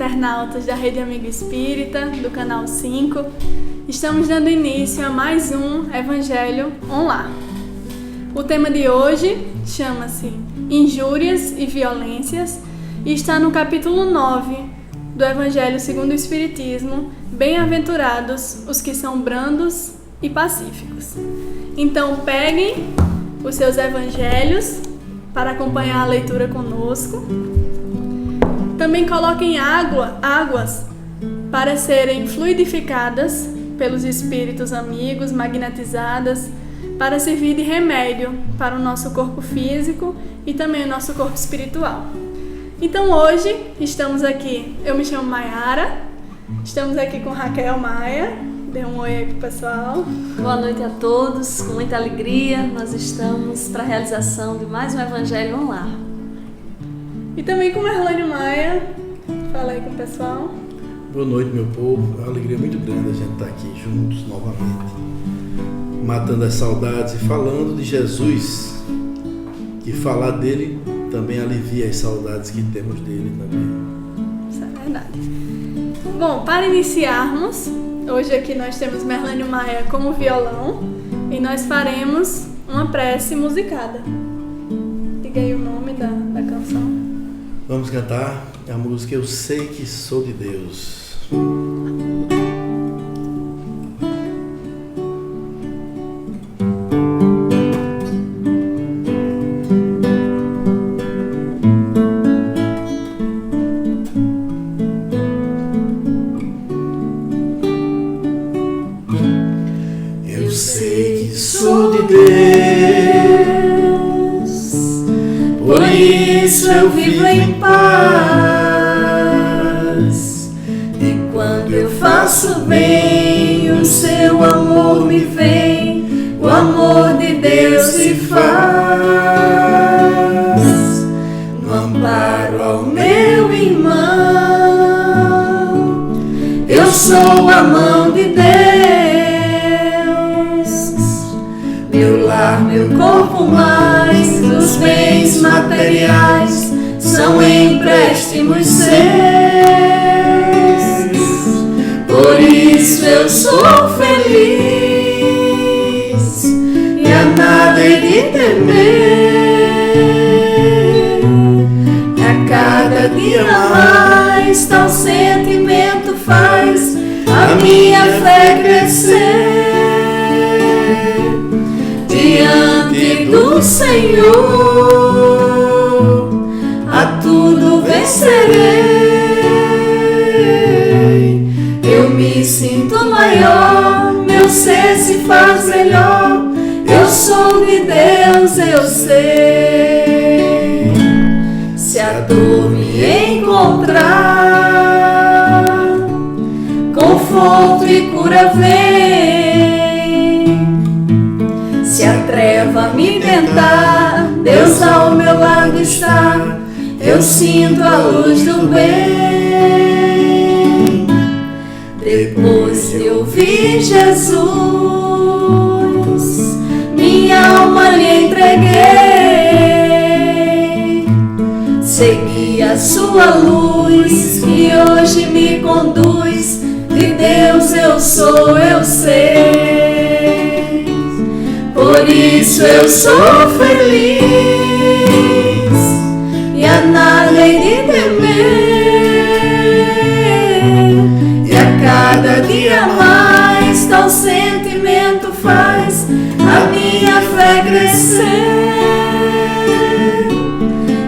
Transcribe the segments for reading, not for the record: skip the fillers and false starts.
internautas da Rede Amigo Espírita, do Canal 5. Estamos dando início a mais um Evangelho Online. O tema de hoje chama-se Injúrias e Violências e está no capítulo 9 do Evangelho segundo o Espiritismo, Bem-aventurados os que são brandos e pacíficos. Então peguem os seus evangelhos para acompanhar a leitura conosco. Também coloquem águas para serem fluidificadas pelos espíritos amigos, magnetizadas, para servir de remédio para o nosso corpo físico e também o nosso corpo espiritual. Então hoje estamos aqui, eu me chamo Maiara, estamos aqui com Raquel Maia. Dê um oi aí pro pessoal. Boa noite a todos, com muita alegria nós estamos para a realização de mais um Evangelho Online. E também com Merlânio Maia. Fala aí com o pessoal. Boa noite, meu povo. É uma alegria muito grande a gente estar aqui juntos novamente, matando as saudades e falando de Jesus, que falar dele também alivia as saudades que temos dele também. Isso é verdade. Bom, para iniciarmos, hoje aqui nós temos Merlânio Maia como violão e nós faremos uma prece musicada. Diga aí o nome da canção. Vamos cantar a música Eu Sei Que Sou de Deus. Eu sei que sou de Deus, por isso eu vivo em paz. E quando eu faço bem, o seu amor me vem, o amor de Deus se faz. No amparo ao meu irmão, eu sou a mão de Deus. Meu lar, meu corpo, mais os bens materiais são empréstimos seus. Por isso eu sou feliz e a nada hei de temer. A cada dia mais tal sentimento faz a minha fé crescer. Diante do Senhor, a tudo vencerei. Eu me sinto maior, meu ser se faz melhor. Eu sou de Deus, eu sei. Se a dor me encontrar, conforto e cura vem. Se a treva me tentar, Deus ao meu lado está. Eu sinto a luz do bem. Depois de ouvir Jesus, minha alma lhe entreguei. Segui a sua luz que hoje me conduz. De Deus eu sou, eu sei. Por isso eu sou feliz e a nada hei de temer. E a cada dia mais tal sentimento faz a minha fé crescer.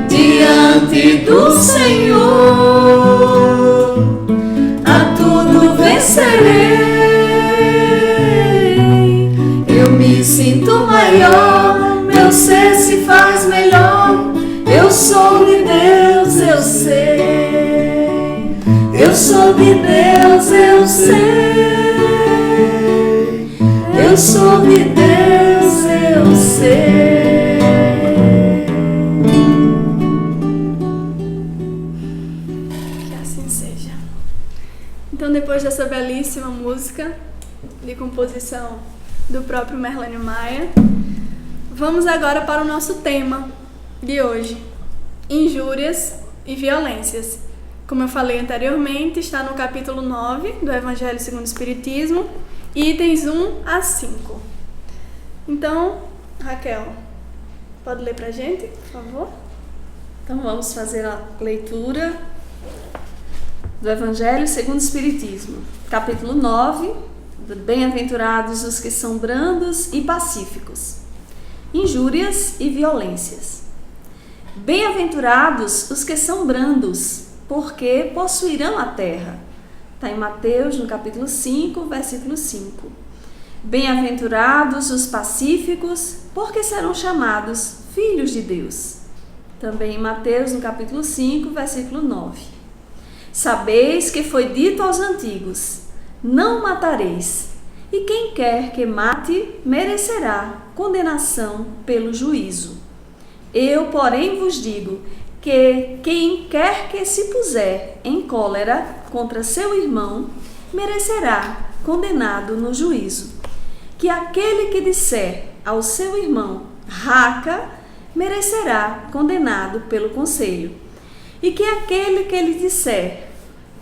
Diante do Senhor, a tudo vencerei. Eu me sinto maior, meu ser se faz melhor. Eu sou de Deus, eu sei. Eu sou de Deus, eu sei. Eu sou de Deus, eu sei. Que assim seja. Então, depois dessa belíssima música de composição do próprio Merlânio Maia, vamos agora para o nosso tema de hoje: injúrias e violências, Como eu falei anteriormente, está no capítulo 9 do Evangelho segundo o Espiritismo, itens 1 a 5. Então, Raquel, pode ler pra gente, por favor? Então vamos fazer a leitura do Evangelho segundo o Espiritismo, capítulo 9, Bem-aventurados os que são brandos e pacíficos, injúrias e violências. Bem-aventurados os que são brandos, porque possuirão a terra. Está em Mateus, no capítulo 5, versículo 5. Bem-aventurados os pacíficos, porque serão chamados filhos de Deus. Também em Mateus, no capítulo 5, versículo 9. Sabeis que foi dito aos antigos: não matareis, e quem quer que mate merecerá condenação pelo juízo. Eu, porém, vos digo que quem quer que se puser em cólera contra seu irmão, merecerá condenado no juízo. Que aquele que disser ao seu irmão, raca, merecerá condenado pelo conselho. E que aquele que lhe disser,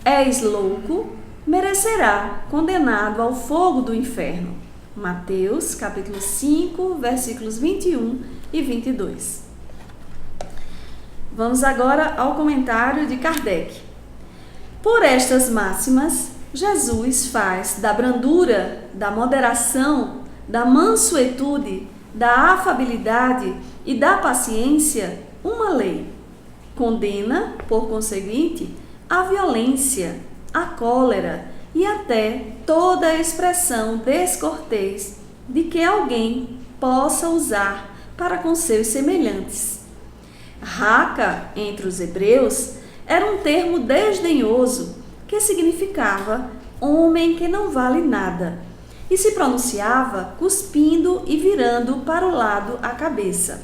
és louco, merecerá condenado ao fogo do inferno. Mateus, capítulo 5, versículos 21 e 22. Vamos agora ao comentário de Kardec. Por estas máximas, Jesus faz da brandura, da moderação, da mansuetude, da afabilidade e da paciência uma lei. Condena, por conseguinte, a violência, a cólera e até toda a expressão descortês de que alguém possa usar para com seus semelhantes. Raca, entre os hebreus, era um termo desdenhoso que significava homem que não vale nada e se pronunciava cuspindo e virando para o lado a cabeça.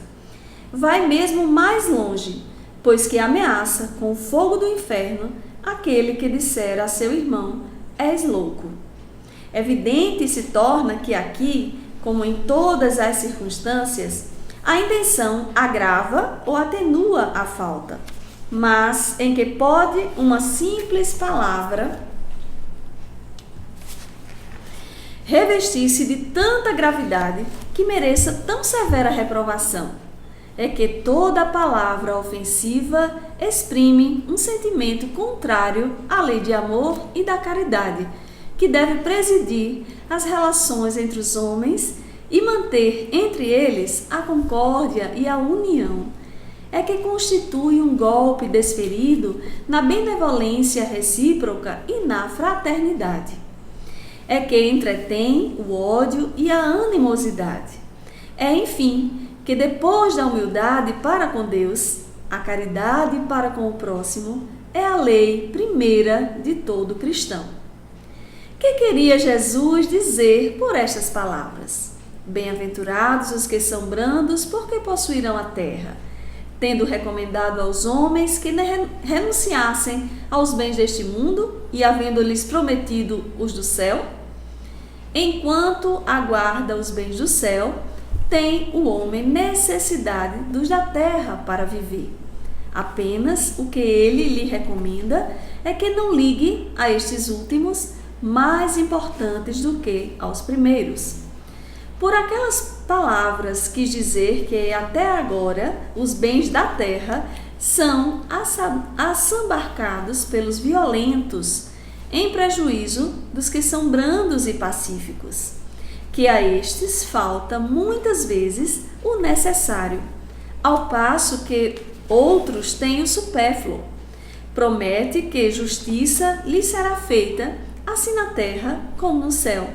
Vai mesmo mais longe, pois que ameaça com o fogo do inferno aquele que disser a seu irmão, és louco. Evidente se torna que aqui, como em todas as circunstâncias, a intenção agrava ou atenua a falta, mas em que pode uma simples palavra revestir-se de tanta gravidade que mereça tão severa reprovação. É que toda palavra ofensiva exprime um sentimento contrário à lei de amor e da caridade, que deve presidir as relações entre os homens e manter entre eles a concórdia e a união. É que constitui um golpe desferido na benevolência recíproca e na fraternidade. É que entretém o ódio e a animosidade. É, enfim, que depois da humildade para com Deus, a caridade para com o próximo é a lei primeira de todo cristão. Que queria Jesus dizer por estas palavras? Bem-aventurados os que são brandos, porque possuirão a terra, tendo recomendado aos homens que renunciassem aos bens deste mundo e havendo-lhes prometido os do céu. Enquanto aguarda os bens do céu, tem o homem necessidade dos da terra para viver. Apenas o que ele lhe recomenda é que não ligue a estes últimos mais importantes do que aos primeiros. Por aquelas palavras quis dizer que até agora os bens da terra são assambarcados pelos violentos, em prejuízo dos que são brandos e pacíficos, que a estes falta muitas vezes o necessário, ao passo que outros têm o supérfluo. Promete que justiça lhes será feita, assim na terra como no céu,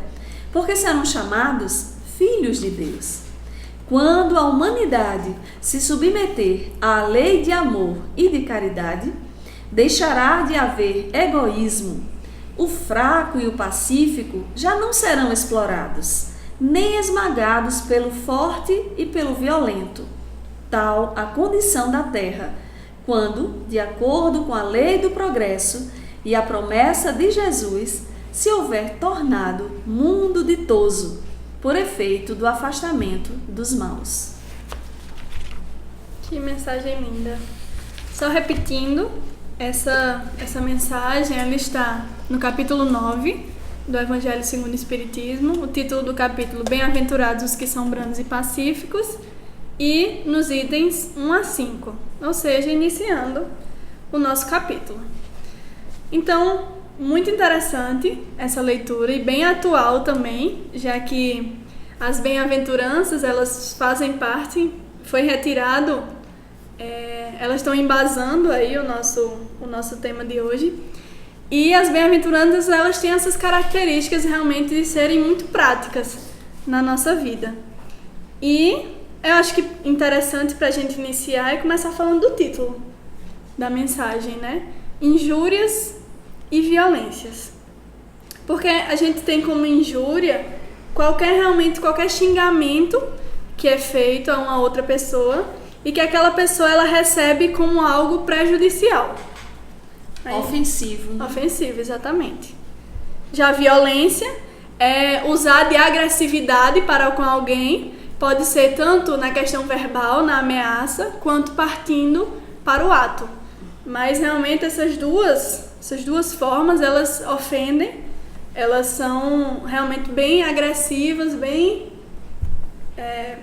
porque serão chamados filhos de Deus. Quando a humanidade se submeter à lei de amor e de caridade, deixará de haver egoísmo. O fraco e o pacífico já não serão explorados, nem esmagados pelo forte e pelo violento. Tal a condição da terra, quando, de acordo com a lei do progresso e a promessa de Jesus, se houver tornado mundo ditoso, por efeito do afastamento dos maus. Que mensagem linda. Só repetindo, Essa mensagem ela está no capítulo 9 do Evangelho segundo o Espiritismo, o título do capítulo Bem-aventurados os que são brandos e pacíficos, e nos itens 1 a 5, ou seja, iniciando o nosso capítulo. Então, muito interessante essa leitura e bem atual também, já que as bem-aventuranças, elas fazem parte, foi retirado, elas estão embasando aí o nosso tema de hoje. E as bem-aventuranças, elas têm essas características realmente de serem muito práticas na nossa vida. E eu acho que interessante para a gente iniciar é começar falando do título da mensagem, né? Injúrias e violências. Porque a gente tem como injúria qualquer xingamento que é feito a uma outra pessoa e que aquela pessoa ela recebe como algo prejudicial. Ofensivo. Né? Ofensivo, exatamente. Já a violência é usar de agressividade para com alguém, pode ser tanto na questão verbal, na ameaça, quanto partindo para o ato. Mas realmente essas duas formas, elas ofendem, elas são realmente bem agressivas, bem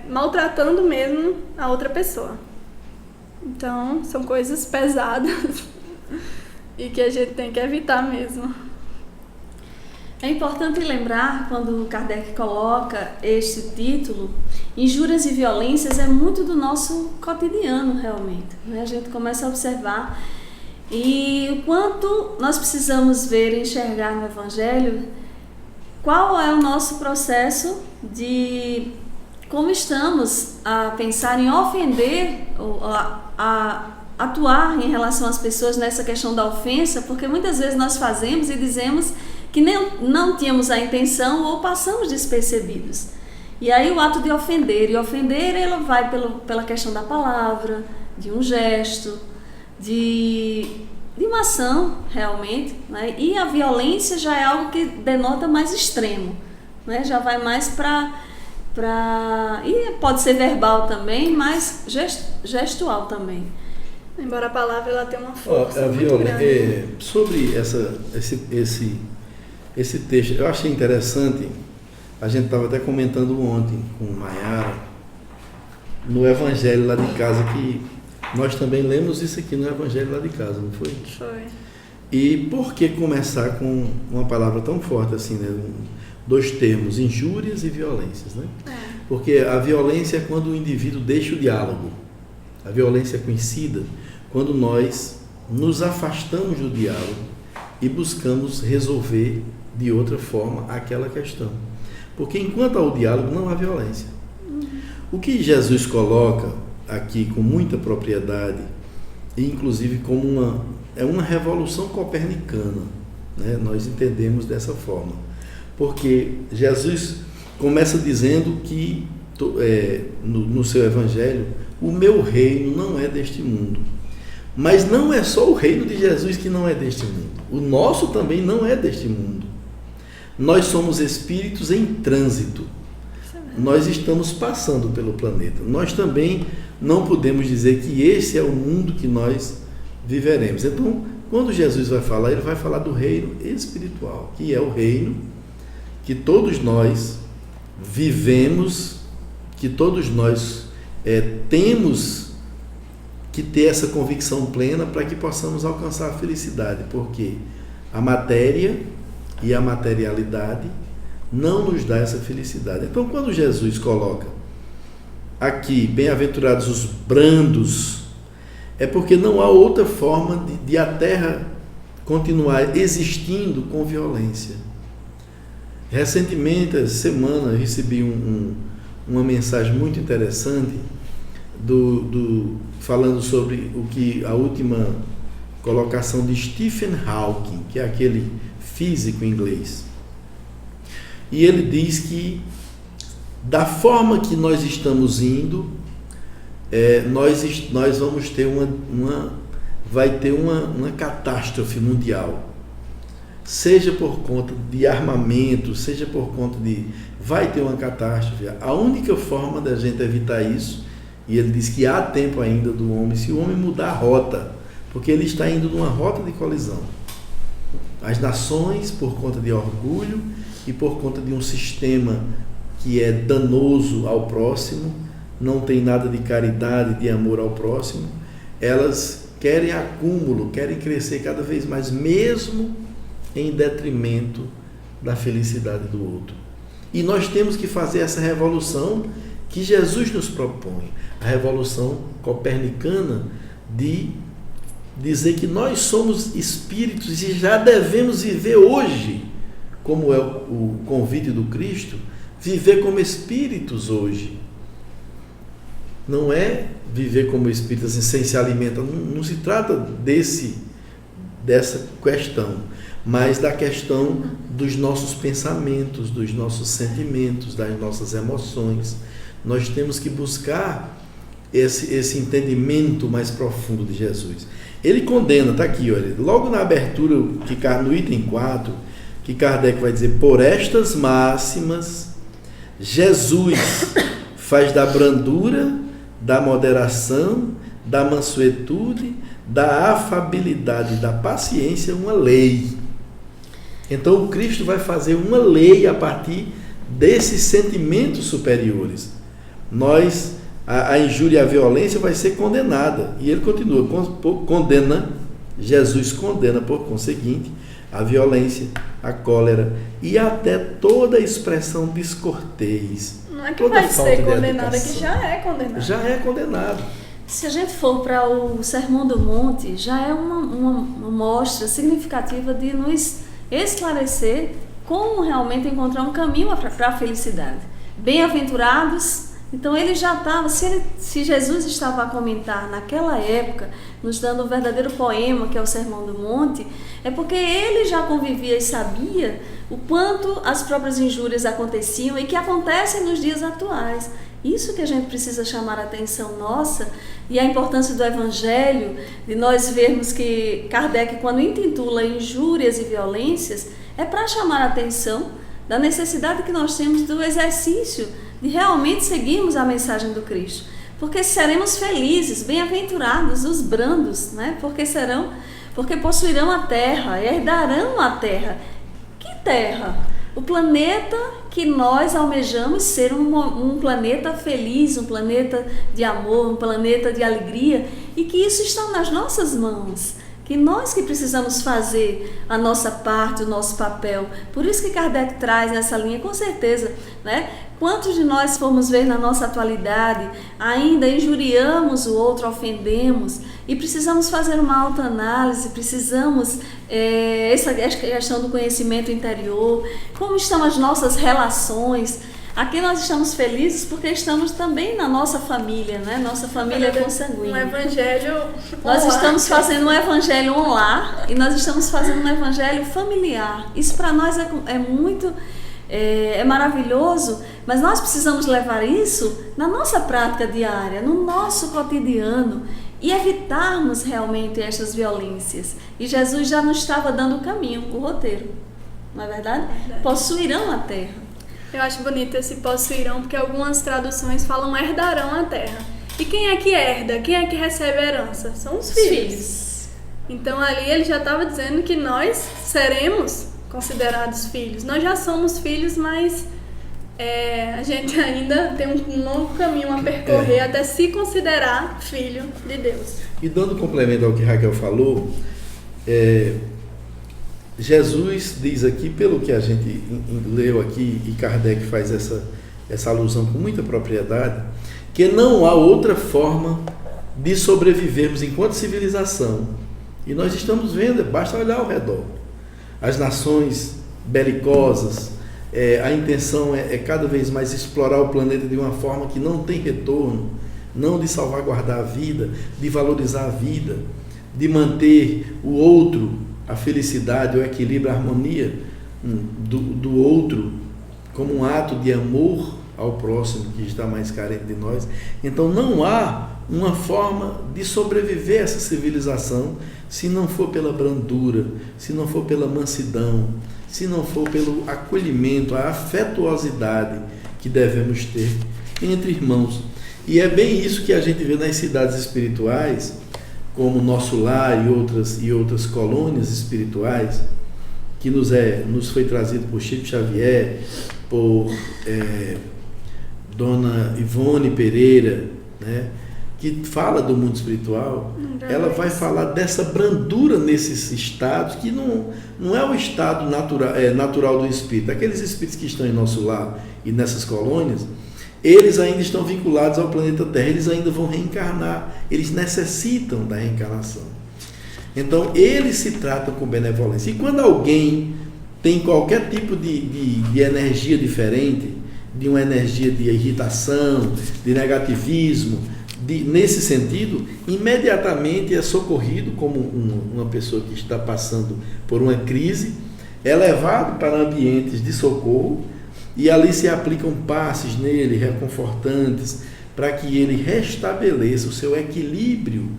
maltratando mesmo a outra pessoa. Então, são coisas pesadas e que a gente tem que evitar mesmo. É importante lembrar, quando Kardec coloca este título, injúrias e violências é muito do nosso cotidiano realmente, né? A gente começa a observar e o quanto nós precisamos ver e enxergar no Evangelho qual é o nosso processo de como estamos a pensar em ofender ou a atuar em relação às pessoas nessa questão da ofensa, porque muitas vezes nós fazemos e dizemos que não tínhamos a intenção ou passamos despercebidos. E aí o ato de ofender, e ofender ele vai pela questão da palavra, de um gesto, de uma ação realmente, né? E a violência já é algo que denota mais extremo, né? Já vai mais e pode ser verbal também, mas gestual também. Embora a palavra ela tenha uma força sobre esse texto, eu achei interessante. A gente estava até comentando ontem com Maiara no Evangelho lá de casa, que nós também lemos isso aqui no Evangelho lá de casa, não foi? Foi. E por que começar com uma palavra tão forte assim, né? Dois termos, injúrias e violências, né? Porque a violência é quando o indivíduo deixa o diálogo. A violência é conhecida quando nós nos afastamos do diálogo e buscamos resolver de outra forma aquela questão. Porque enquanto há o diálogo, não há violência. O que Jesus coloca aqui com muita propriedade, e inclusive como uma revolução copernicana, né? Nós entendemos dessa forma. Porque Jesus começa dizendo que, no seu Evangelho, o meu reino não é deste mundo. Mas não é só o reino de Jesus que não é deste mundo. O nosso também não é deste mundo. Nós somos espíritos em trânsito. Nós estamos passando pelo planeta. Nós também não podemos dizer que esse é o mundo que nós viveremos. Então, quando Jesus vai falar, ele vai falar do reino espiritual, que é o reino que todos nós vivemos, que todos nós temos que ter essa convicção plena para que possamos alcançar a felicidade, porque a matéria e a materialidade não nos dá essa felicidade. Então, quando Jesus coloca aqui, bem-aventurados os brandos, é porque não há outra forma de a Terra continuar existindo com violência. Recentemente, essa semana, eu recebi uma mensagem muito interessante falando sobre o que a última colocação de Stephen Hawking, que é aquele físico inglês. E ele diz que da forma que nós estamos indo, nós vamos ter vai ter uma catástrofe mundial. Seja por conta de armamento, seja por conta vai ter uma catástrofe. A única forma da gente evitar isso, e ele diz que há tempo ainda do homem, se o homem mudar a rota porque ele está indo numa rota de colisão. As nações, por conta de orgulho e por conta de um sistema que é danoso ao próximo, não tem nada de caridade, de amor ao próximo, elas querem acúmulo, querem crescer cada vez mais, mesmo em detrimento da felicidade do outro. E nós temos que fazer essa revolução que Jesus nos propõe, a revolução copernicana de dizer que nós somos espíritos e já devemos viver hoje, como é o convite do Cristo, viver como espíritos hoje. Não é viver como espíritos assim, sem se alimentar, não se trata dessa questão, mas da questão dos nossos pensamentos, dos nossos sentimentos, das nossas emoções. Nós temos que buscar esse entendimento mais profundo de Jesus. Ele condena, está aqui, olha, logo na abertura, no item 4, que Kardec vai dizer: por estas máximas, Jesus faz da brandura, da moderação, da mansuetude, da afabilidade e da paciência uma lei. Então o Cristo vai fazer uma lei a partir desses sentimentos superiores. A injúria e a violência vai ser condenada. E ele continua, Jesus condena, por conseguinte, a violência, a cólera e até toda expressão descortês. Não é que vai ser condenada, que já é condenada. Já é condenado. Se a gente for para o Sermão do Monte, já é uma mostra significativa de nos esclarecer como realmente encontrar um caminho para a felicidade. Bem-aventurados. Então ele já estava, se Jesus estava a comentar naquela época, nos dando um verdadeiro poema que é o Sermão do Monte, é porque ele já convivia e sabia o quanto as próprias injúrias aconteciam e que acontecem nos dias atuais. Isso que a gente precisa chamar a atenção nossa, e a importância do Evangelho, de nós vermos que Kardec, quando intitula injúrias e violências, é para chamar a atenção da necessidade que nós temos do exercício de realmente seguirmos a mensagem do Cristo, porque seremos felizes, bem-aventurados os brandos, né? Porque possuirão a terra, herdarão a terra. Que terra? O planeta que nós almejamos ser um planeta feliz, um planeta de amor, um planeta de alegria, e que isso está nas nossas mãos. Que nós que precisamos fazer a nossa parte, o nosso papel. Por isso que Kardec traz nessa linha, com certeza, né? Quantos de nós formos ver na nossa atualidade, ainda injuriamos o outro, ofendemos, e precisamos fazer uma autoanálise, precisamos, essa questão do conhecimento interior, como estão as nossas relações. Aqui nós estamos felizes porque estamos também na nossa família, né? Nossa família consanguínea. Um evangelho. Nós estamos fazendo um evangelho lar e nós estamos fazendo um evangelho familiar. Isso para nós é muito maravilhoso, mas nós precisamos levar isso na nossa prática diária, no nosso cotidiano e evitarmos realmente estas violências. E Jesus já nos estava dando o caminho, o roteiro, não é verdade? Possuirão a terra. Eu acho bonito esse possuirão, porque algumas traduções falam herdarão a terra. E quem é que herda? Quem é que recebe a herança? São os filhos. Então ali ele já estava dizendo que nós seremos considerados filhos. Nós já somos filhos, mas a gente ainda tem um longo caminho a percorrer até se considerar filho de Deus. E dando complemento ao que Raquel falou, Jesus diz aqui, pelo que a gente leu aqui, e Kardec faz essa alusão com muita propriedade, que não há outra forma de sobrevivermos enquanto civilização. E nós estamos vendo, basta olhar ao redor. As nações belicosas, a intenção é cada vez mais explorar o planeta de uma forma que não tem retorno, não de salvaguardar a vida, de valorizar a vida, de manter o outro, a felicidade, o equilíbrio, a harmonia do outro como um ato de amor ao próximo que está mais carente de nós. Então não há uma forma de sobreviver a essa civilização se não for pela brandura, se não for pela mansidão, se não for pelo acolhimento, a afetuosidade que devemos ter entre irmãos. E é bem isso que a gente vê nas cidades espirituais, como Nosso Lar e outras colônias espirituais, que nos foi trazido por Chico Xavier, por Dona Ivone Pereira, né, que fala do mundo espiritual, ela vai falar dessa brandura nesses estados, que não é o estado natural do espírito. Aqueles espíritos que estão em Nosso Lar e nessas colônias, eles ainda estão vinculados ao planeta Terra, eles ainda vão reencarnar, eles necessitam da reencarnação. Então, eles se tratam com benevolência. E quando alguém tem qualquer tipo de energia diferente, de uma energia de irritação, de negativismo, nesse sentido, imediatamente é socorrido como uma pessoa que está passando por uma crise, é levado para ambientes de socorro e ali se aplicam passes nele, reconfortantes, para que ele restabeleça o seu equilíbrio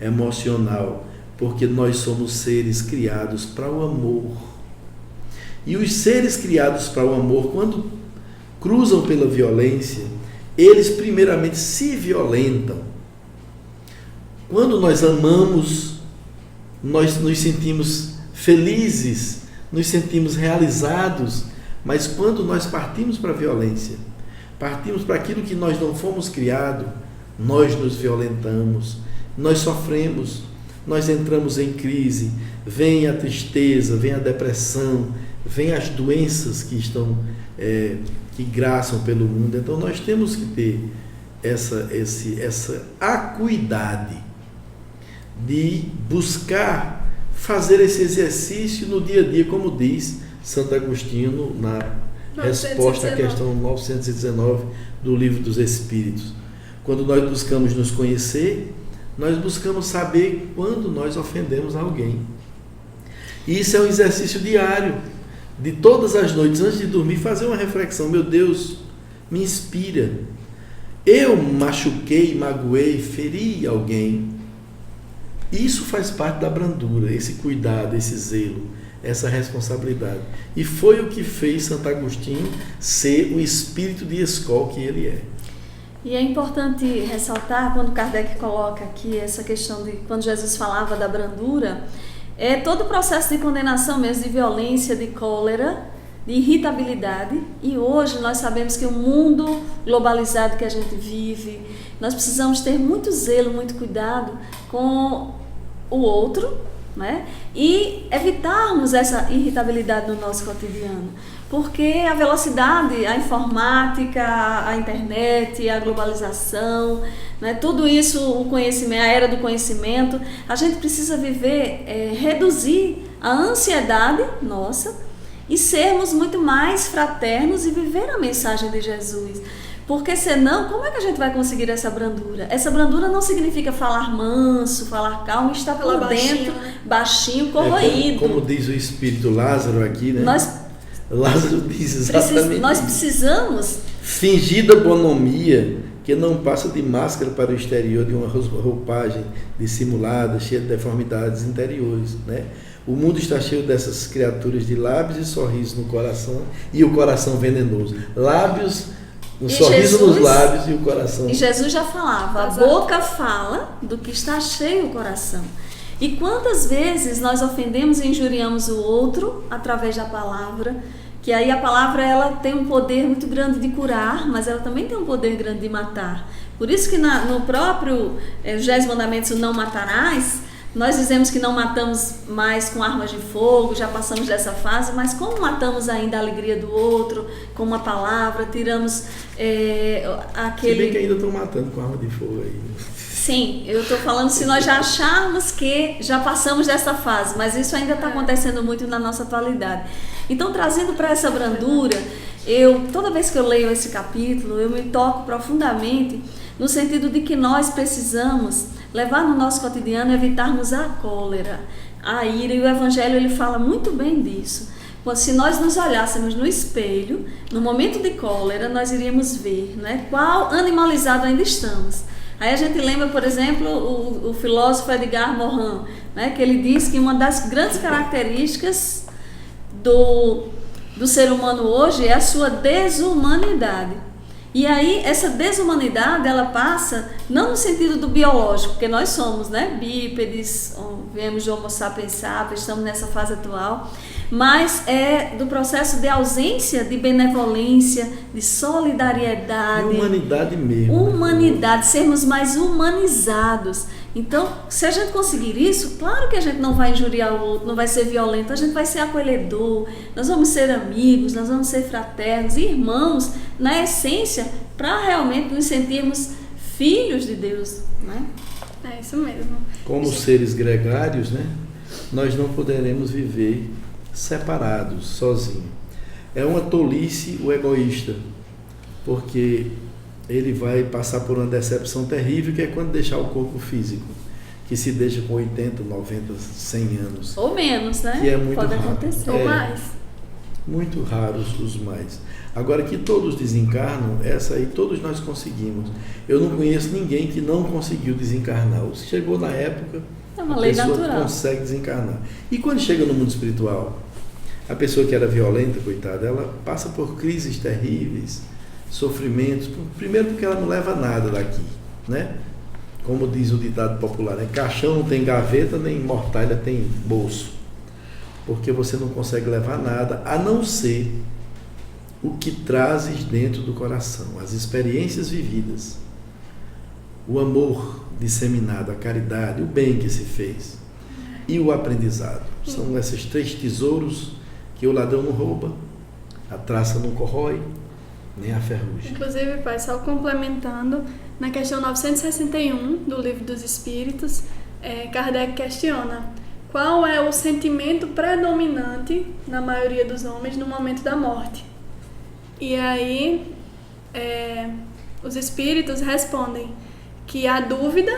emocional, porque nós somos seres criados para o amor. E os seres criados para o amor, quando cruzam pela violência, eles primeiramente se violentam. Quando nós amamos, nós nos sentimos felizes, nos sentimos realizados, mas quando nós partimos para a violência, partimos para aquilo que nós não fomos criados, nós nos violentamos, nós sofremos, nós entramos em crise, vem a tristeza, vem a depressão, vem as doenças que que graçam pelo mundo. Então nós temos que ter essa acuidade de buscar fazer esse exercício no dia a dia, como diz Santo Agostinho na resposta à questão 919 do Livro dos Espíritos. Quando nós buscamos nos conhecer, nós buscamos saber quando nós ofendemos alguém. E isso é um exercício diário, de todas as noites, antes de dormir, fazer uma reflexão. Meu Deus, me inspira. Eu machuquei, magoei, feri alguém. Isso faz parte da brandura, esse cuidado, esse zelo, essa responsabilidade. E foi o que fez Santo Agostinho ser o espírito de escola que ele é. E é importante ressaltar, quando Kardec coloca aqui essa questão de quando Jesus falava da brandura, é todo o processo de condenação mesmo, de violência, de cólera, de irritabilidade. E hoje nós sabemos que o mundo globalizado que a gente vive, nós precisamos ter muito zelo, muito cuidado com o outro, né? E evitarmos essa irritabilidade no nosso cotidiano. Porque a velocidade, a informática, a internet, a globalização, né, tudo isso, o conhecimento, a era do conhecimento, a gente precisa viver, reduzir a ansiedade nossa e sermos muito mais fraternos e viver a mensagem de Jesus. Porque senão, como é que a gente vai conseguir essa brandura? Essa brandura não significa falar manso, falar calmo, estar por dentro, baixinho, corroído. Como diz o espírito Lázaro aqui, né? Lázaro diz exatamente nós precisamos fingida bonomia que não passa de máscara para o exterior de uma roupagem dissimulada, cheia de deformidades interiores, né? O mundo está cheio dessas criaturas de lábios e sorriso no coração, e o coração venenoso. Lábios, um sorriso nos lábios e o coração. E Jesus já falava, a boca fala do que está cheio o coração. E quantas vezes nós ofendemos e injuriamos o outro através da palavra, que aí a palavra ela tem um poder muito grande de curar, mas ela também tem um poder grande de matar. Por isso que no próprio os 10 mandamentos, o não matarás, nós dizemos que não matamos mais com armas de fogo, já passamos dessa fase, mas como matamos ainda a alegria do outro, com uma palavra, tiramos aquele... Se bem que ainda estão matando com arma de fogo aí. Sim, eu estou falando se nós já acharmos que já passamos dessa fase, mas isso ainda está acontecendo muito na nossa atualidade. Então, trazendo para essa brandura, toda vez que eu leio esse capítulo, eu me toco profundamente no sentido de que nós precisamos levar no nosso cotidiano, evitarmos a cólera, a ira, e o Evangelho ele fala muito bem disso. Se nós nos olhássemos no espelho, no momento de cólera, nós iríamos ver, né, qual animalizado ainda estamos. Aí a gente lembra, por exemplo, o filósofo Edgar Morin, né, que ele diz que uma das grandes características do ser humano hoje é a sua desumanidade. E aí, essa desumanidade, ela passa não no sentido do biológico, porque nós somos, né, bípedes, viemos de Homo sapiens sapiens, estamos nessa fase atual, mas é do processo de ausência de benevolência, de solidariedade. E humanidade mesmo. Humanidade, sermos mais humanizados. Então, se a gente conseguir isso, claro que a gente não vai injuriar o outro, não vai ser violento, a gente vai ser acolhedor, nós vamos ser amigos, nós vamos ser fraternos, irmãos, na essência, para realmente nos sentirmos filhos de Deus, né? É isso mesmo. Como seres gregários, né? Nós não poderemos viver separados, sozinhos. É uma tolice o egoísta, porque ele vai passar por uma decepção terrível, que é quando deixar o corpo físico, que se deixa com 80, 90, 100 anos. Ou menos, né? Que é muito Pode raro. acontecer. Ou mais. Muito raros os mais. Agora que todos desencarnam, essa aí todos nós conseguimos. Eu não conheço ninguém que não conseguiu desencarnar. Ou se chegou na época, É uma a lei pessoa natural. consegue desencarnar. E quando chega no mundo espiritual, a pessoa que era violenta, coitada, ela passa por crises terríveis, sofrimentos. Primeiro porque ela não leva nada daqui, né? Como diz o ditado popular, né? Caixão não tem gaveta, nem mortalha tem bolso. Porque você não consegue levar nada, a não ser o que trazes dentro do coração, as experiências vividas, o amor disseminado, a caridade, o bem que se fez e o aprendizado. São esses 3 tesouros que o ladrão não rouba, a traça não corrói, nem a ferrugem. Inclusive, pai, só complementando, na questão 961 do Livro dos Espíritos, Kardec questiona: qual é o sentimento predominante na maioria dos homens no momento da morte? E aí, os espíritos respondem que a dúvida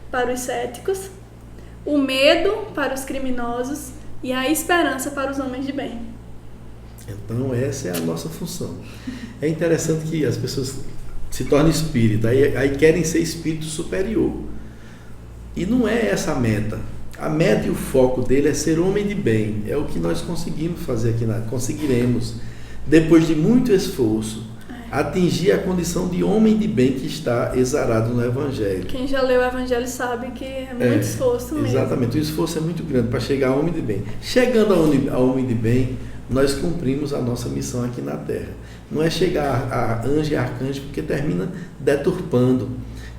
para os céticos, o medo para os criminosos e a esperança para os homens de bem. Então essa é a nossa função. É interessante que as pessoas se tornam espírita, aí querem ser espírito superior. E não é essa a meta. A meta e o foco dele é ser homem de bem. É o que nós conseguimos fazer aqui, conseguiremos, depois de muito esforço, atingir a condição de homem de bem que está exarado no Evangelho. Quem já leu o Evangelho sabe que é muito esforço mesmo. Exatamente, o esforço é muito grande para chegar a homem de bem. Chegando a homem de bem, nós cumprimos a nossa missão aqui na Terra. Não é chegar a anjo e arcanjo, porque termina deturpando.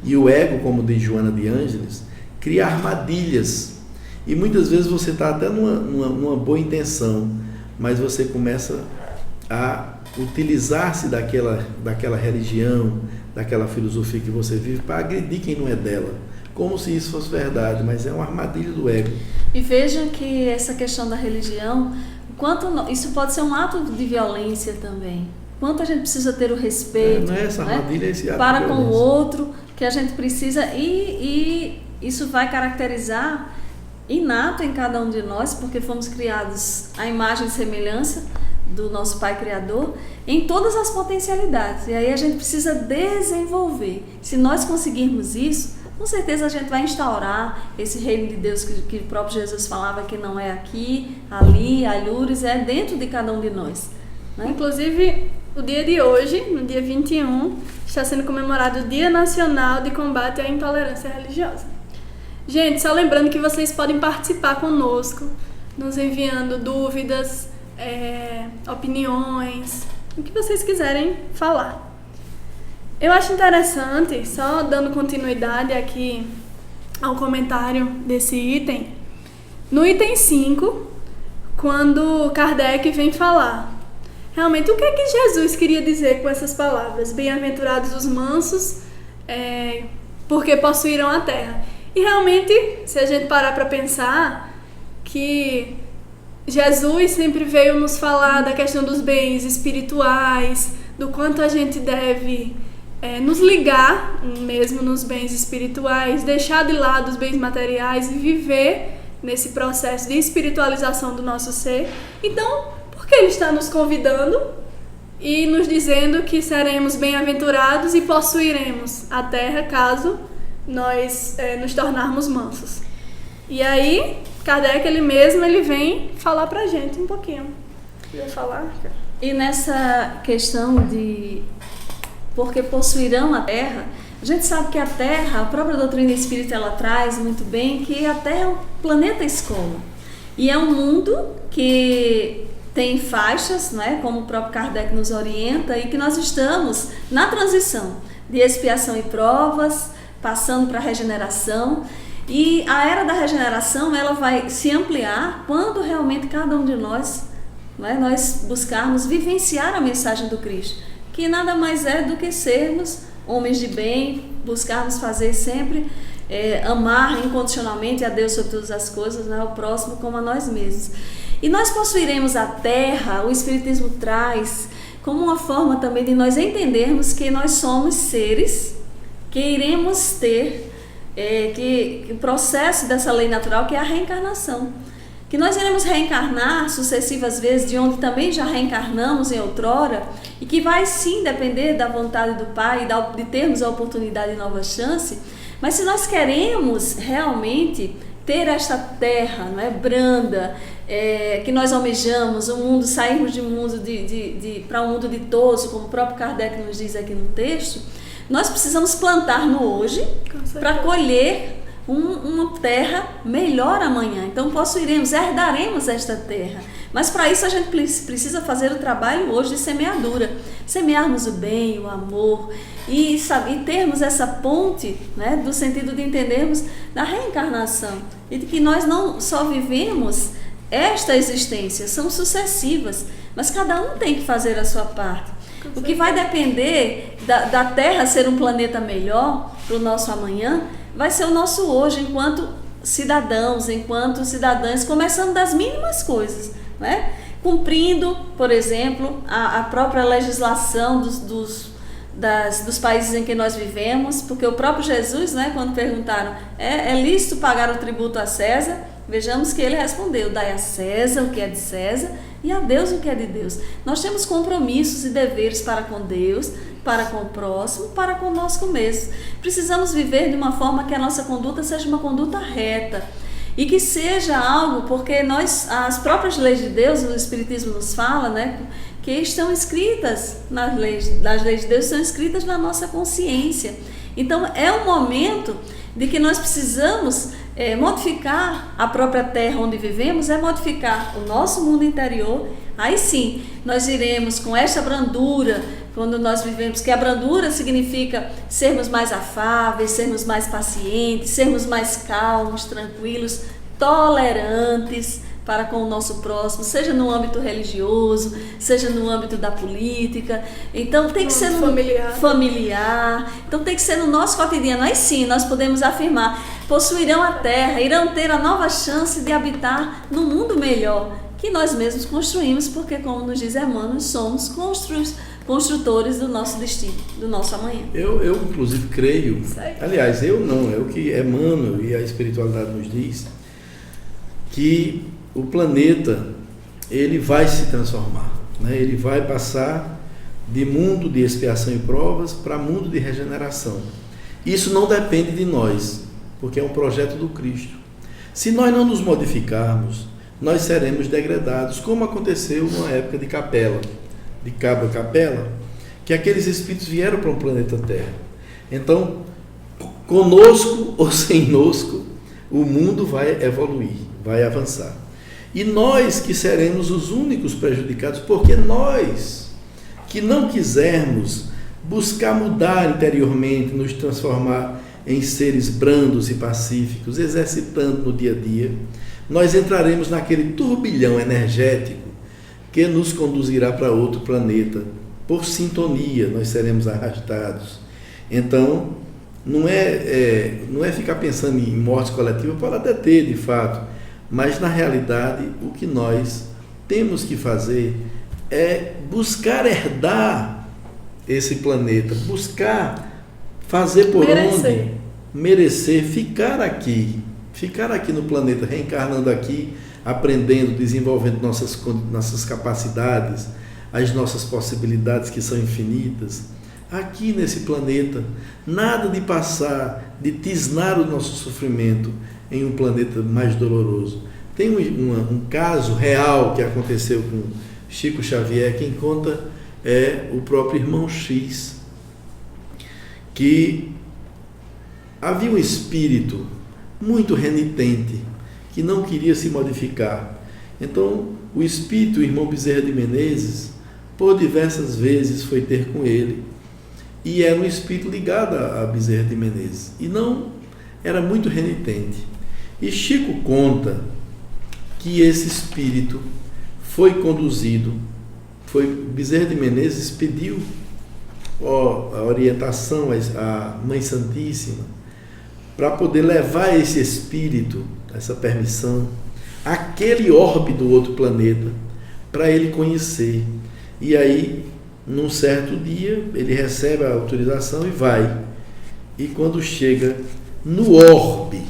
E o ego, como diz Joana de Ângeles, cria armadilhas. E muitas vezes você está até numa boa intenção, mas você começa a utilizar-se daquela religião, daquela filosofia que você vive para agredir quem não é dela, como se isso fosse verdade, mas é uma armadilha do ego. E vejam que essa questão da religião, isso pode ser um ato de violência também. Quanto a gente precisa ter o respeito, não é essa armadilha, esse ato para de com o violência. outro, que a gente precisa, e isso vai caracterizar inato em cada um de nós, porque fomos criados à imagem e semelhança do nosso Pai Criador, em todas as potencialidades. E aí a gente precisa desenvolver. Se nós conseguirmos isso, com certeza a gente vai instaurar esse reino de Deus que o próprio Jesus falava que não é aqui, ali, alhures, é dentro de cada um de nós, né? Inclusive, o dia de hoje, no dia 21, está sendo comemorado o Dia Nacional de Combate à Intolerância Religiosa. Gente, só lembrando que vocês podem participar conosco, nos enviando dúvidas, opiniões, o que vocês quiserem falar. Eu acho interessante, só dando continuidade aqui ao comentário desse item, no item 5, quando Kardec vem falar, realmente, o que é que Jesus queria dizer com essas palavras? Bem-aventurados os mansos, porque possuíram a terra. E realmente, se a gente parar para pensar que Jesus sempre veio nos falar da questão dos bens espirituais, do quanto a gente deve nos ligar mesmo nos bens espirituais, deixar de lado os bens materiais e viver nesse processo de espiritualização do nosso ser. Então, por que Ele está nos convidando e nos dizendo que seremos bem-aventurados e possuiremos a terra caso nós nos tornarmos mansos? E aí, Kardec ele vem falar pra gente um pouquinho. Queria falar? E nessa questão de porque possuirão a terra. A gente sabe que a Terra, a própria doutrina espírita, ela traz muito bem que a Terra é um planeta escola. E é um mundo que tem faixas, né, como o próprio Kardec nos orienta, e que nós estamos na transição de expiação e provas, passando para a regeneração. E a era da regeneração, ela vai se ampliar quando realmente cada um de nós, né, nós buscarmos vivenciar a mensagem do Cristo, que nada mais é do que sermos homens de bem, buscarmos fazer sempre, amar incondicionalmente a Deus sobre todas as coisas, né, o próximo como a nós mesmos. E nós possuiremos a terra, o Espiritismo traz como uma forma também de nós entendermos que nós somos seres que iremos ter que o processo dessa lei natural, que é a reencarnação. Que nós iremos reencarnar sucessivas vezes, de onde também já reencarnamos em outrora, e que vai sim depender da vontade do Pai, de termos a oportunidade de nova chance. Mas se nós queremos realmente ter esta terra, não é, branda, que nós almejamos, o mundo, sairmos de um mundo para um mundo ditoso, como o próprio Kardec nos diz aqui no texto, nós precisamos plantar no hoje para colher uma terra melhor amanhã. Então herdaremos esta terra. Mas para isso a gente precisa fazer o trabalho hoje de semeadura. Semearmos o bem, o amor e termos essa ponte, né, do sentido de entendermos da reencarnação e de que nós não só vivemos esta existência, são sucessivas, mas cada um tem que fazer a sua parte. O que vai depender da Terra ser um planeta melhor para o nosso amanhã vai ser o nosso hoje, enquanto cidadãos, enquanto cidadãs, começando das mínimas coisas, né? Cumprindo, por exemplo, a própria legislação dos países em que nós vivemos, porque o próprio Jesus, né, quando perguntaram, é lícito pagar o tributo a César? Vejamos que ele respondeu, dai a César o que é de César e a Deus o que é de Deus. Nós temos compromissos e deveres para com Deus, para com o próximo, para conosco mesmo. Precisamos viver de uma forma que a nossa conduta seja uma conduta reta e que seja algo, porque as próprias leis de Deus, o Espiritismo nos fala, né, que estão escritas nas leis de Deus, estão escritas na nossa consciência. Então é um momento de que nós precisamos modificar a própria terra onde vivemos, modificar o nosso mundo interior. Aí sim, nós iremos com esta brandura, quando nós vivemos, que a brandura significa sermos mais afáveis, sermos mais pacientes, sermos mais calmos, tranquilos, tolerantes para com o nosso próximo, seja no âmbito religioso, seja no âmbito da política. Então tem que ser no familiar, então tem que ser no nosso cotidiano. Aí sim nós podemos afirmar, possuirão a terra, irão ter a nova chance de habitar num mundo melhor que nós mesmos construímos, porque, como nos diz Emmanuel, somos construtores do nosso destino, do nosso amanhã. Eu inclusive creio, aliás, eu não, é o que Emmanuel e a espiritualidade nos diz, que o planeta, ele vai se transformar, né? Ele vai passar de mundo de expiação e provas para mundo de regeneração. Isso não depende de nós, porque é um projeto do Cristo. Se nós não nos modificarmos, nós seremos degradados, como aconteceu numa época de Capela, de Cabo Capela, que aqueles espíritos vieram para o planeta Terra. Então, conosco ou sem nosco, o mundo vai evoluir, vai avançar. E nós que seremos os únicos prejudicados, porque nós que não quisermos buscar mudar interiormente, nos transformar em seres brandos e pacíficos, exercitando no dia a dia, nós entraremos naquele turbilhão energético que nos conduzirá para outro planeta. Por sintonia, nós seremos arrastados. Então, não é ficar pensando em morte coletiva, pode até ter, de fato, mas, na realidade, o que nós temos que fazer é buscar herdar esse planeta, buscar fazer por onde merecer, ficar aqui no planeta, reencarnando aqui, aprendendo, desenvolvendo nossas capacidades, as nossas possibilidades que são infinitas, aqui nesse planeta. Nada de passar, de tisnar o nosso sofrimento em um planeta mais doloroso. Tem um caso real que aconteceu com Chico Xavier, quem conta é o próprio irmão X, que havia um espírito muito renitente, que não queria se modificar. Então, o espírito, o irmão Bezerra de Menezes, por diversas vezes foi ter com ele, e era um espírito ligado a Bezerra de Menezes, e não era muito renitente. E Chico conta que esse espírito foi conduzido, Bezerra de Menezes pediu a orientação à Mãe Santíssima para poder levar esse espírito, essa permissão, àquele orbe do outro planeta, para ele conhecer. E aí, num certo dia, ele recebe a autorização e vai. E quando chega no orbe,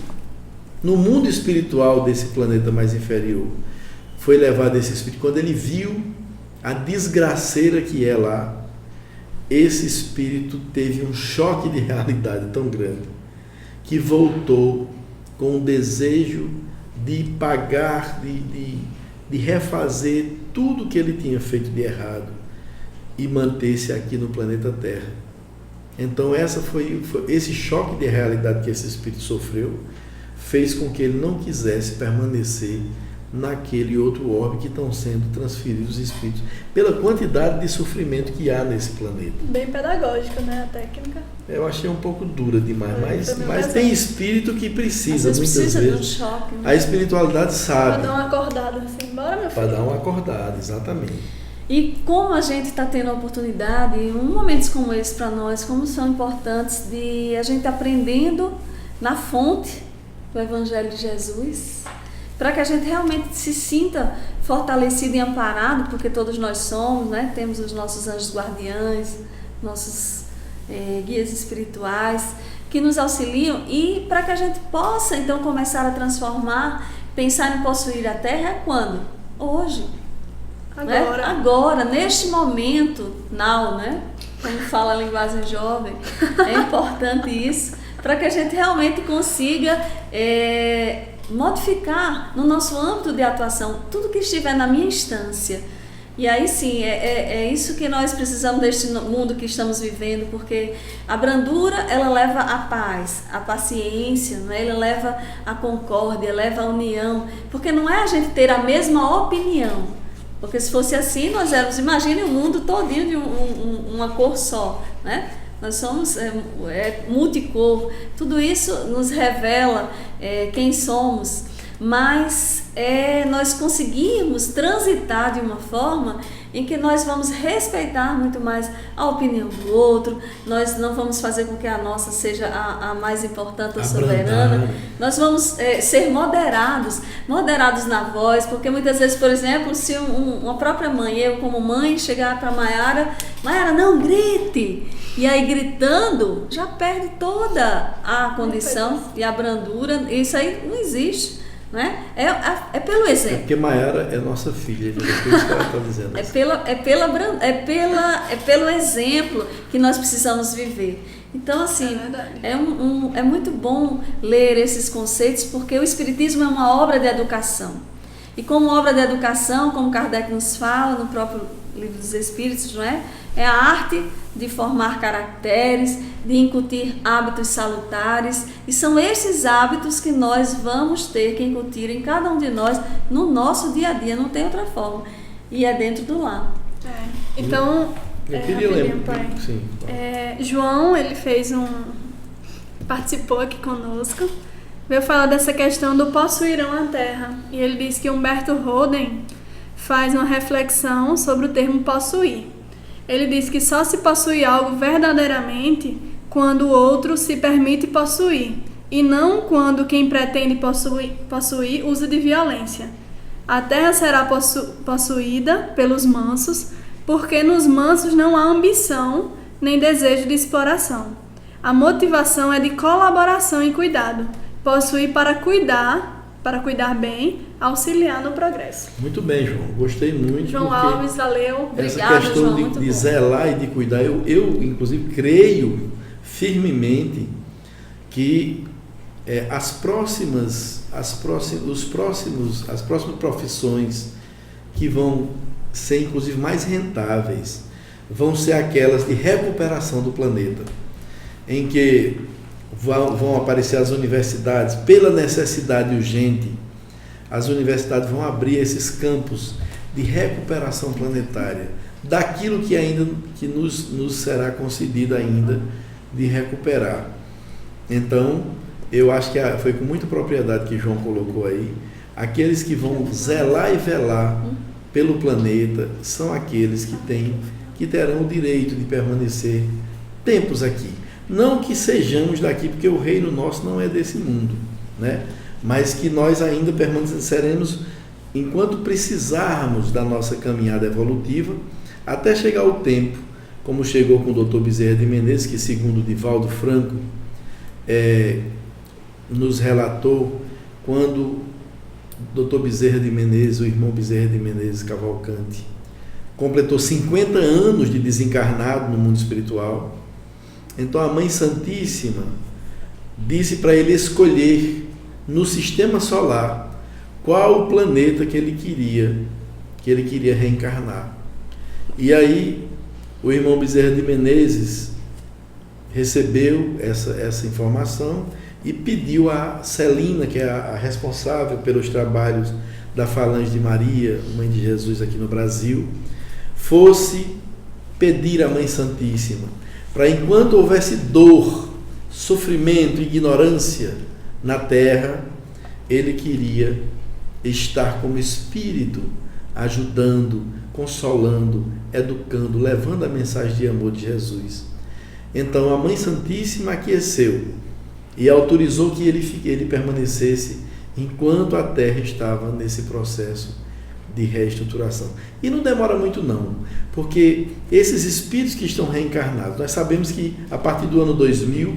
no mundo espiritual desse planeta mais inferior, foi levado esse espírito. Quando ele viu a desgraceira que é lá, esse espírito teve um choque de realidade tão grande que voltou com o desejo de pagar, de refazer tudo que ele tinha feito de errado e manter-se aqui no planeta Terra. Então esse choque de realidade que esse espírito sofreu fez com que ele não quisesse permanecer naquele outro orbe que estão sendo transferidos os espíritos, pela quantidade de sofrimento que há nesse planeta. Bem pedagógica, né, a técnica? Eu achei um pouco dura demais, mas tem espírito que precisa, muitas vezes. De um choque, né? A espiritualidade sabe. Para dar uma acordada assim, bora, meu filho. Para dar uma acordada, exatamente. E como a gente está tendo a oportunidade, momentos como esse para nós, como são importantes de a gente aprendendo na fonte do Evangelho de Jesus, para que a gente realmente se sinta fortalecido e amparado, porque todos nós somos, né? Temos os nossos anjos guardiães, nossos guias espirituais, que nos auxiliam, e para que a gente possa então começar a transformar, pensar em possuir a terra, quando? Hoje. Agora. Né? Agora, neste momento, now, né? Como fala a linguagem jovem, é importante isso, para que a gente realmente consiga modificar no nosso âmbito de atuação tudo que estiver na minha instância. E aí sim, é isso que nós precisamos deste mundo que estamos vivendo, porque a brandura, ela leva a paz, a paciência, né? Ela leva a concórdia, leva a união, porque não é a gente ter a mesma opinião, porque se fosse assim, nós éramos, imagine o mundo todinho de uma cor só, né? Nós somos multicor, tudo isso nos revela quem somos, mas nós conseguimos transitar de uma forma em que nós vamos respeitar muito mais a opinião do outro, nós não vamos fazer com que a nossa seja a mais importante ou soberana, nós vamos ser moderados na voz, porque muitas vezes, por exemplo, se uma própria mãe, eu como mãe, chegar para Maiara, não grite, e aí gritando, já perde toda a condição e a brandura, isso aí não existe. Né? É pelo exemplo. Porque Maiara é nossa filha, é isso que ela está dizendo. É pelo exemplo que nós precisamos viver. Então, assim, é muito bom ler esses conceitos, porque o Espiritismo é uma obra de educação. E como obra de educação, como Kardec nos fala no próprio Livro dos Espíritos, não é? É a arte de formar caracteres, de incutir hábitos salutares, e são esses hábitos que nós vamos ter que incutir em cada um de nós no nosso dia a dia, não tem outra forma, e é dentro do lar. Então, eu queria lembrar, João, ele participou aqui conosco, veio falar dessa questão do possuirão a terra, e ele disse que Humberto Roden faz uma reflexão sobre o termo possuir. Ele diz que só se possui algo verdadeiramente quando o outro se permite possuir, e não quando quem pretende possuir usa de violência. A terra será possuída pelos mansos, porque nos mansos não há ambição nem desejo de exploração. A motivação é de colaboração e cuidado. Possuir para cuidar bem, auxiliar no progresso. Muito bem, João. Gostei muito. João Alves, valeu. Obrigada, essa questão João, de zelar e de cuidar, eu inclusive creio firmemente que as próximas profissões que vão ser inclusive mais rentáveis vão ser aquelas de recuperação do planeta. em que vão aparecer as universidades, pela necessidade urgente, as universidades vão abrir esses campos de recuperação planetária, daquilo que ainda que nos será concedido ainda de recuperar. Então, eu acho que foi com muita propriedade que João colocou aí, aqueles que vão zelar e velar pelo planeta são aqueles que terão o direito de permanecer tempos aqui. Não que sejamos daqui, porque o reino nosso não é desse mundo, né? Mas que nós ainda permaneceremos enquanto precisarmos da nossa caminhada evolutiva, até chegar o tempo, como chegou com o Dr. Bezerra de Menezes, que segundo Divaldo Franco nos relatou, quando o Dr. Bezerra de Menezes, o irmão Bezerra de Menezes Cavalcante, completou 50 anos de desencarnado no mundo espiritual. Então a Mãe Santíssima disse para ele escolher no sistema solar qual o planeta que ele queria reencarnar. E aí o irmão Bezerra de Menezes recebeu essa informação e pediu a Celina, que é a responsável pelos trabalhos da Falange de Maria, Mãe de Jesus aqui no Brasil, fosse pedir à Mãe Santíssima para, enquanto houvesse dor, sofrimento, ignorância na Terra, ele queria estar como espírito, ajudando, consolando, educando, levando a mensagem de amor de Jesus. Então a Mãe Santíssima aqueceu e autorizou que ele permanecesse enquanto a Terra estava nesse processo de reestruturação. E não demora muito não, porque esses espíritos que estão reencarnados, nós sabemos que a partir do ano 2000,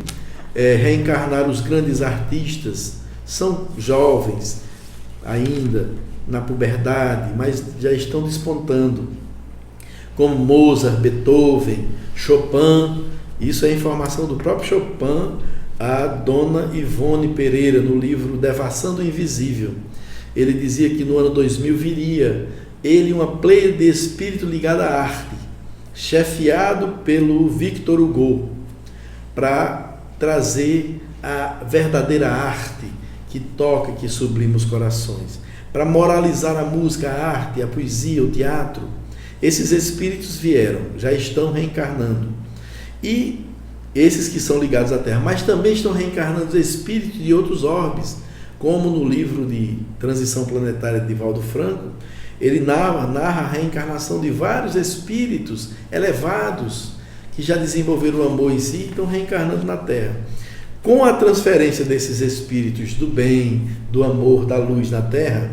reencarnaram os grandes artistas, são jovens ainda, na puberdade, mas já estão despontando, como Mozart, Beethoven, Chopin. Isso é informação do próprio Chopin, a dona Ivone Pereira, no livro Devassando o Invisível. Ele dizia que no ano 2000 viria ele uma pleia de espírito ligado à arte, chefiado pelo Victor Hugo, para trazer a verdadeira arte que toca, que sublima os corações, para moralizar a música, a arte, a poesia, o teatro. Esses espíritos vieram, já estão reencarnando. E esses que são ligados à Terra, mas também estão reencarnando os espíritos de outros orbes, como no livro de Transição Planetária de Divaldo Franco, ele narra a reencarnação de vários espíritos elevados que já desenvolveram o amor em si e estão reencarnando na Terra. Com a transferência desses espíritos do bem, do amor, da luz na Terra,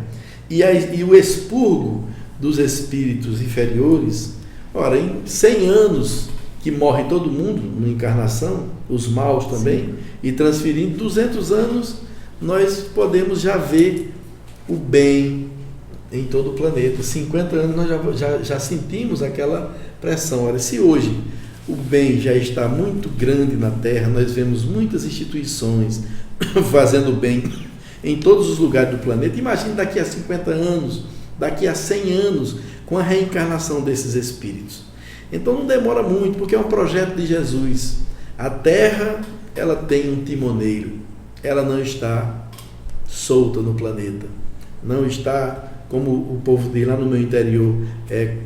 e o expurgo dos espíritos inferiores, ora, em 100 anos que morre todo mundo na encarnação, os maus também, sim, e transferindo 200 anos, nós podemos já ver o bem em todo o planeta. 50 anos nós já sentimos aquela pressão. Ora, se hoje o bem já está muito grande na Terra, nós vemos muitas instituições fazendo bem em todos os lugares do planeta. Imagine daqui a 50 anos, daqui a 100 anos, com a reencarnação desses espíritos. Então não demora muito, porque é um projeto de Jesus. A Terra, ela tem um timoneiro, ela não está solta no planeta, não está, como o povo diz lá no meu interior,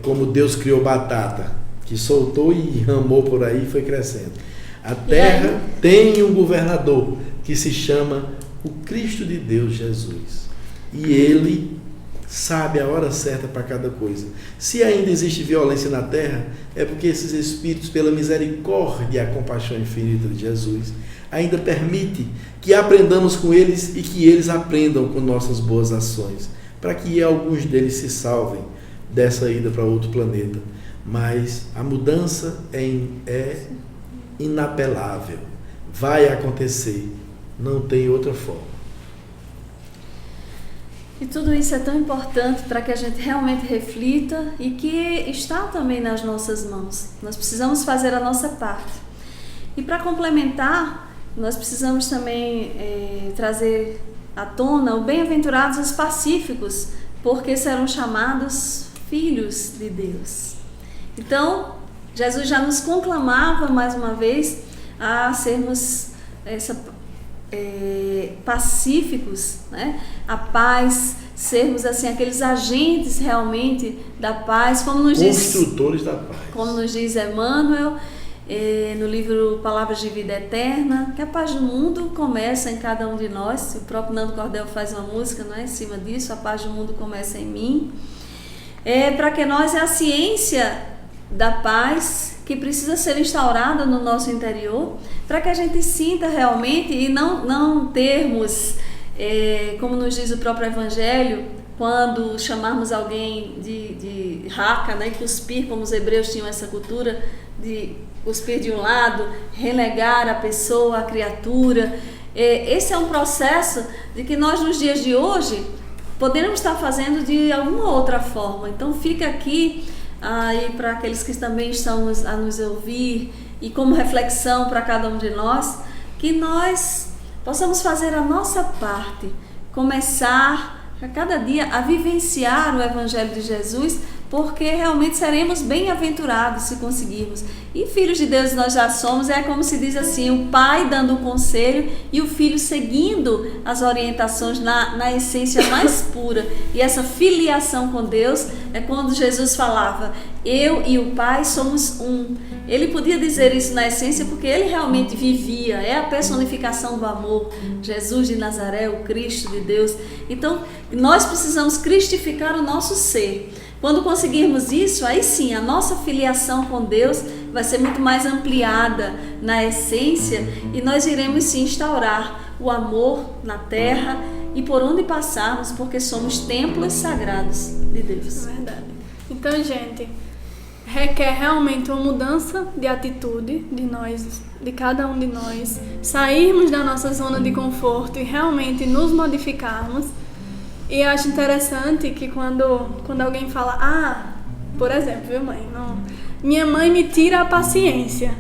como Deus criou batata, que soltou e ramou por aí e foi crescendo. A Terra tem um governador que se chama o Cristo de Deus, Jesus. E ele sabe a hora certa para cada coisa. Se ainda existe violência na Terra, é porque esses espíritos, pela misericórdia e a compaixão infinita de Jesus, ainda permite que aprendamos com eles e que eles aprendam com nossas boas ações, para que alguns deles se salvem dessa ida para outro planeta. Mas a mudança é inapelável, vai acontecer, não tem outra forma. E tudo isso é tão importante para que a gente realmente reflita e que está também nas nossas mãos. Nós precisamos fazer a nossa parte. E para complementar, nós precisamos também trazer à tona o bem-aventurados os pacíficos, porque serão chamados filhos de Deus. Então, Jesus já nos conclamava mais uma vez a sermos pacíficos, né? A paz, sermos assim aqueles agentes realmente da paz, como nos construtores da paz. Como nos diz Emmanuel, no livro Palavras de Vida Eterna, que a paz do mundo começa em cada um de nós. O próprio Nando Cordel faz uma música, não é, em cima disso, a paz do mundo começa em mim. Para que nós, a ciência da paz que precisa ser instaurada no nosso interior, para que a gente sinta realmente e não termos, como nos diz o próprio Evangelho, quando chamarmos alguém de raca, né, cuspir, como os hebreus tinham essa cultura de cuspir de um lado, renegar a pessoa, a criatura. Esse é um processo de que nós nos dias de hoje podemos estar fazendo de alguma outra forma. Então fica aqui aí para aqueles que também estão a nos ouvir e como reflexão para cada um de nós, que nós possamos fazer a nossa parte, começar a cada dia a vivenciar o Evangelho de Jesus, porque realmente seremos bem-aventurados se conseguirmos. E filhos de Deus nós já somos, é como se diz assim, o pai dando o conselho e o filho seguindo as orientações na essência mais pura. E essa filiação com Deus é quando Jesus falava, eu e o Pai somos um. Ele podia dizer isso na essência porque ele realmente vivia, é a personificação do amor, Jesus de Nazaré, o Cristo de Deus. Então, nós precisamos cristificar o nosso ser. Quando conseguirmos isso, aí sim, a nossa filiação com Deus vai ser muito mais ampliada na essência e nós iremos sim instaurar o amor na terra e por onde passarmos, porque somos templos sagrados de Deus. É verdade. Então, gente, requer realmente uma mudança de atitude de cada um de nós, sairmos da nossa zona de conforto e realmente nos modificarmos. E eu acho interessante que quando alguém fala, por exemplo, viu, mãe? Não, minha mãe me tira a paciência.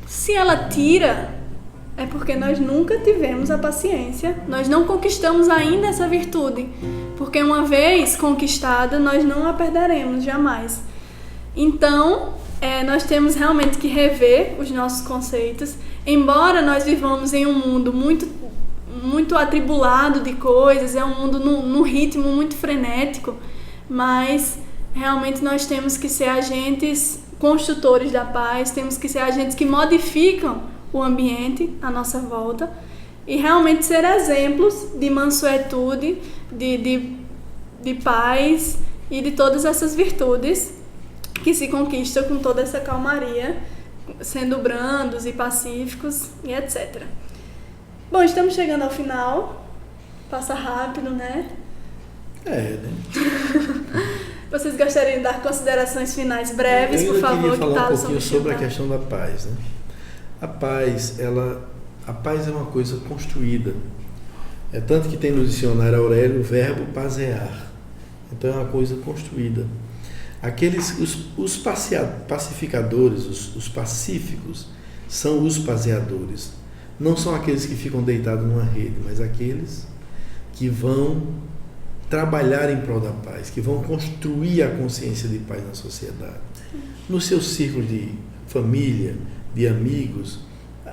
Se ela tira, é porque nós nunca tivemos a paciência, nós não conquistamos ainda essa virtude, porque uma vez conquistada, nós não a perderemos jamais. Então, nós temos realmente que rever os nossos conceitos, embora nós vivamos em um mundo muito atribulado de coisas, é um mundo num ritmo muito frenético, mas realmente nós temos que ser agentes construtores da paz, temos que ser agentes que modificam o ambiente à nossa volta e realmente ser exemplos de mansuetude, de paz e de todas essas virtudes que se conquistam com toda essa calmaria, sendo brandos e pacíficos e etc. Bom, estamos chegando ao final. Passa rápido, né? Né? Vocês gostariam de dar considerações finais breves, por favor? Eu queria falar um pouquinho sobre a questão da paz, né? A paz é uma coisa construída. É tanto que tem no dicionário Aurélio o verbo pasear. Então é uma coisa construída. Os pacificadores, os pacíficos, são os paseadores. Não são aqueles que ficam deitados numa rede, mas aqueles que vão trabalhar em prol da paz, que vão construir a consciência de paz na sociedade. No seu círculo de família, de amigos,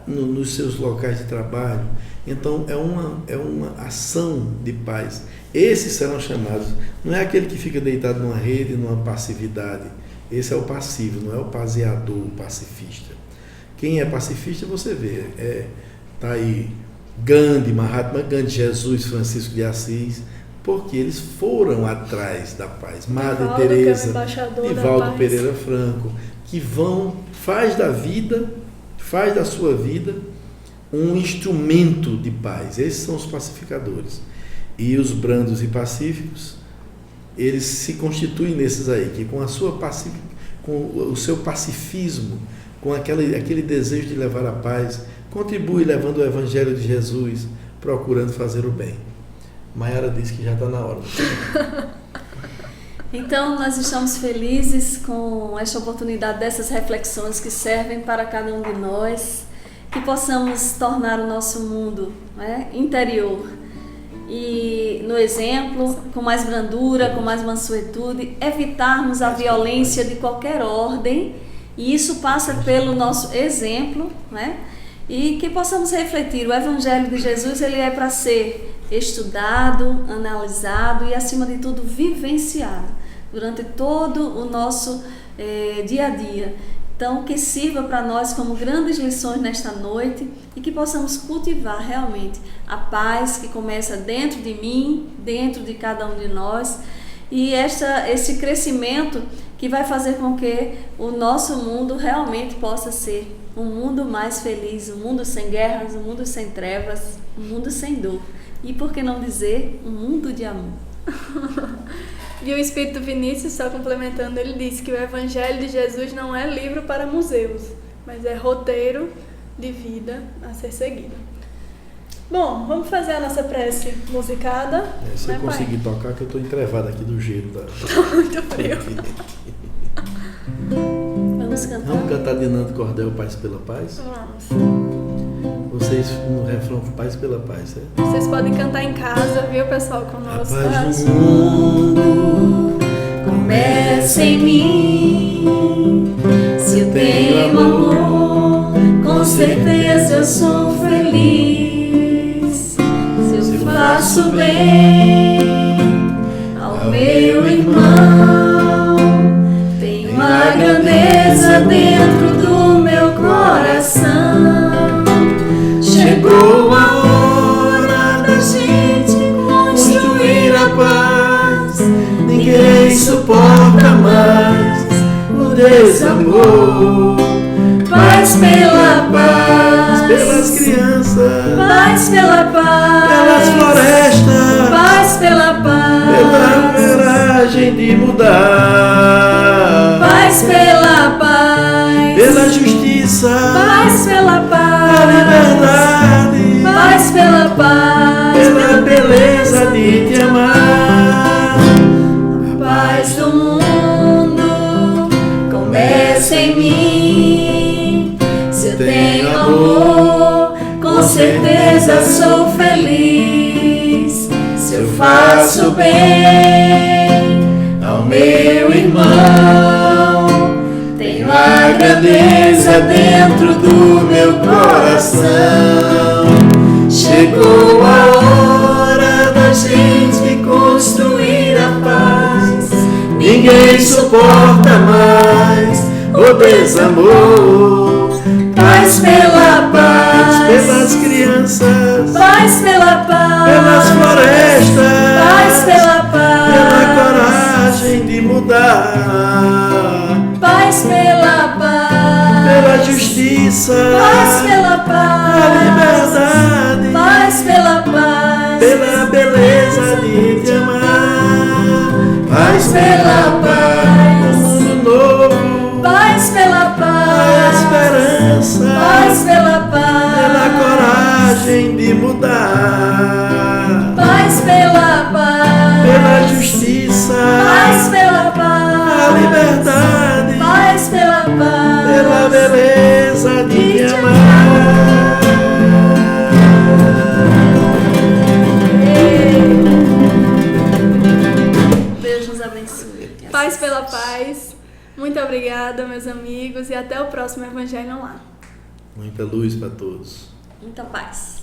nos seus locais de trabalho. Então é uma ação de paz. Esses serão chamados, não é aquele que fica deitado numa rede, numa passividade. Esse é o passivo, não é o paseador, o pacifista. Quem é pacifista, você vê, tá aí Gandhi, Mahatma Gandhi, Jesus, Francisco de Assis, porque eles foram atrás da paz. Madre Teresa, Divaldo Pereira Franco, que faz da sua vida um instrumento de paz. Esses são os pacificadores. E os brandos e pacíficos, eles se constituem nesses aí, que com o seu pacifismo, com aquele desejo de levar a paz, contribui levando o Evangelho de Jesus, procurando fazer o bem. Maiara disse que já está na hora. Então, nós estamos felizes com esta oportunidade dessas reflexões que servem para cada um de nós, que possamos tornar o nosso mundo, né, interior e no exemplo, com mais brandura, com mais mansuetude, evitarmos a violência de qualquer ordem E isso passa pelo nosso exemplo, né? E que possamos refletir. O Evangelho de Jesus, ele é para ser estudado, analisado e, acima de tudo, vivenciado durante todo o nosso dia a dia. Então, que sirva para nós como grandes lições nesta noite e que possamos cultivar realmente a paz que começa dentro de mim, dentro de cada um de nós, e esse crescimento que vai fazer com que o nosso mundo realmente possa ser um mundo mais feliz, um mundo sem guerras, um mundo sem trevas, um mundo sem dor. E por que não dizer um mundo de amor? E o Espírito Vinícius, só complementando, ele disse que o Evangelho de Jesus não é livro para museus, mas é roteiro de vida a ser seguido. Bom, vamos fazer a nossa prece musicada. Se eu conseguir tocar, que eu estou entrevado aqui do gelo. Muito frio. Vamos cantar? Vamos cantar de Nando Cordel, Paz pela Paz? Vamos. Vocês no refrão, Paz pela Paz, certo? Vocês podem cantar em casa, viu, pessoal, conosco. A paz O mundo começa em mim. Se eu tenho amor, com certeza eu sou feliz. Se eu faço bem ao meu irmão, tenho a grandeza dentro do meu coração. Chegou a hora da gente construir a paz. Ninguém suporta mais o desamor. Paz pela paz, pelas crianças, paz pela paz, pelas florestas, paz pela paz, pela coragem de mudar, paz pela paz, pela justiça, paz pela paz, a liberdade, paz pela paz, pela beleza de te amar. A paz do mundo começa em mim. Se eu tenho amor, com certeza sou feliz. Se eu faço bem ao meu irmão, tenho a grandeza dentro do meu coração. Chegou a hora da gente construir a paz. Ninguém suporta mais o desamor. Paz pela paz, Pelas crianças, paz pela paz, pelas florestas, paz pela paz, pela coragem de mudar, paz pela paz, pela justiça, paz pela a paz, liberdade, paz pela paz, pela beleza de te amar. Paz pela paz, um mundo novo, paz pela a paz, esperança, paz pela pela paz, coragem de mudar, paz pela paz, pela justiça, paz pela a paz, liberdade, paz pela paz, pela beleza de te amar. Deus nos abençoe. Paz pela paz. Muito obrigada, meus amigos, e até o próximo Evangelho Online. Muita luz para todos. Muita paz.